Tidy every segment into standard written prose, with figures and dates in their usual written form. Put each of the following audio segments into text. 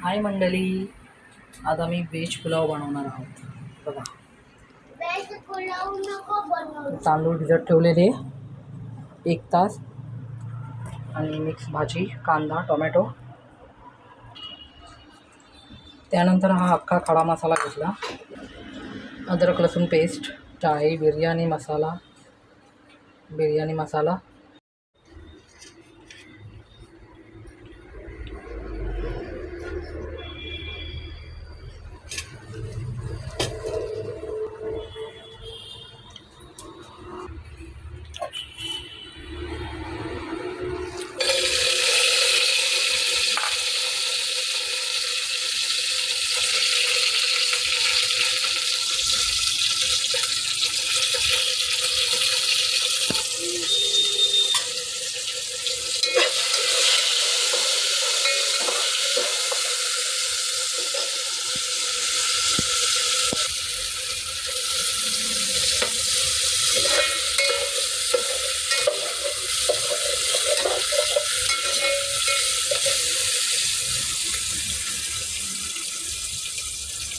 हाय मंडळी, आज आम्ही व्हेज पुलाव बनवणार आहोत. बघा, तांदूळ भिजत ठेवलेले 1 तास आणि मिक्स भाजी, कांदा, टोमॅटो. त्यानंतर हा अख्खा खडा मसाला घेतला, अद्रक लसूण पेस्ट, चाय बिर्याणी मसाला,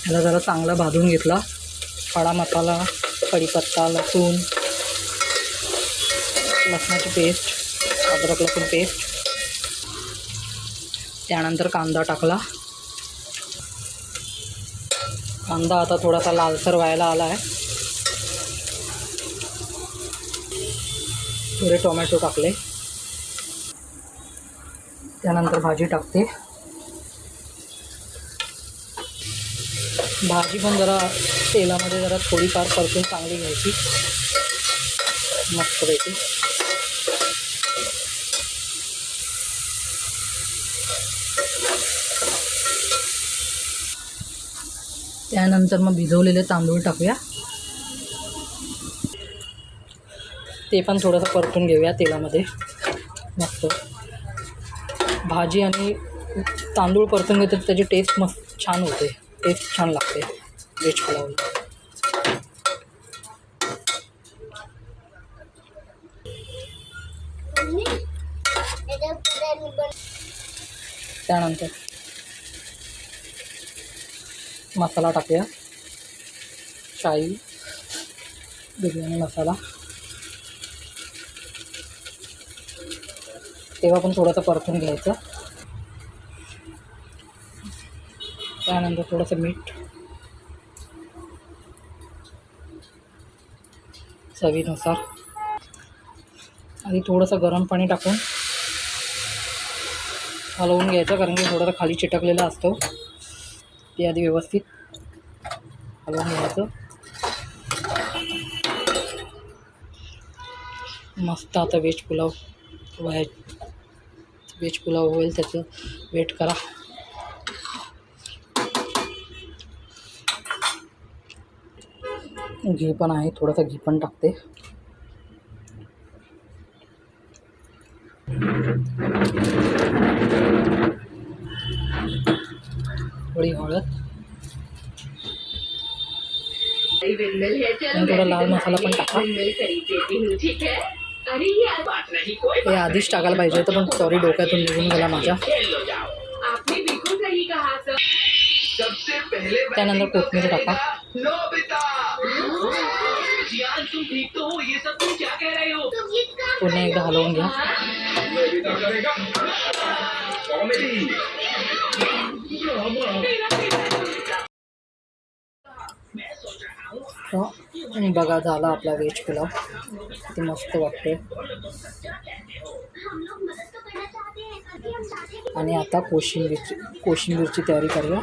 ह्याला जरा चांगला भाजून घेतला. खडा मसाला, कढीपत्ता, लसणाची पेस्ट, अद्रक लसूण पेस्ट. त्यानंतर कांदा टाकला. कांदा आता थोडासा लालसर व्हायला आला आहे. थोडे टोमॅटो टाकले. त्यानंतर भाजी टाकते. भाजी पण जरा तेलामध्ये जरा थोडीफार परतून चांगली घ्यायची, मस्तपैकी. त्यानंतर मग भिजवलेले तांदूळ टाकूया. ते पण थोडंसं परतून घेऊया तेलामध्ये. मस्त भाजी आणि तांदूळ परतून घेतात, त्याची टेस्ट मस्त छान होते. टेस्ट छान लागते व्हेज पुलावला. त्यानंतर मसाला टाकूया. शाही बिर्याणी मसाला. तेव्हा पण थोडंसं परतून घ्यायचं. त्यानंतर थोडंसं मीठ, चवीनुसार. आधी थोडंसं गरम पाणी टाकून हलवून घ्यायचं, कारण की थोडंसं खाली चिटकलेलं असतो. ते आधी व्यवस्थित हलवून घ्यायचं. मस्त आता व्हेज पुलाव होईल, त्याचं वेट करा. घी पण आहे, थोडंसं घी पण टाकते. थोडी हळद आणि थोडा लाल मसाला पण टाका. हे आधीच टाकायला पाहिजे होतं, पण सॉरी, डोक्यातून निघून गेला माझ्या. त्यानंतर कोथिंबीर टाका. पुन्हा एकदा हलवून घ्या. बघा, झाला आपला व्हेज पुलाव. किती मस्त वाटते. आणि आता कोशिंबीरची तयारी करूया.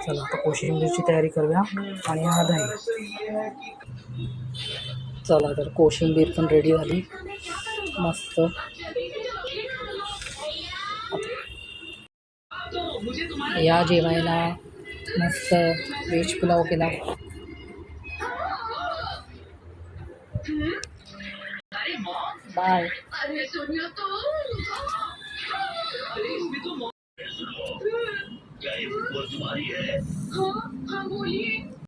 चला, आता कोशिंबीरची तयारी करूया. आणि हा दही. चला, तर कोशिंबीर पण रेडी झाली. मस्त. या जेवायला. मस्त व्हेज पुलाव केला. बाय. क्या ये वो तुम्हारी है? हाँ हाँ बोलिए।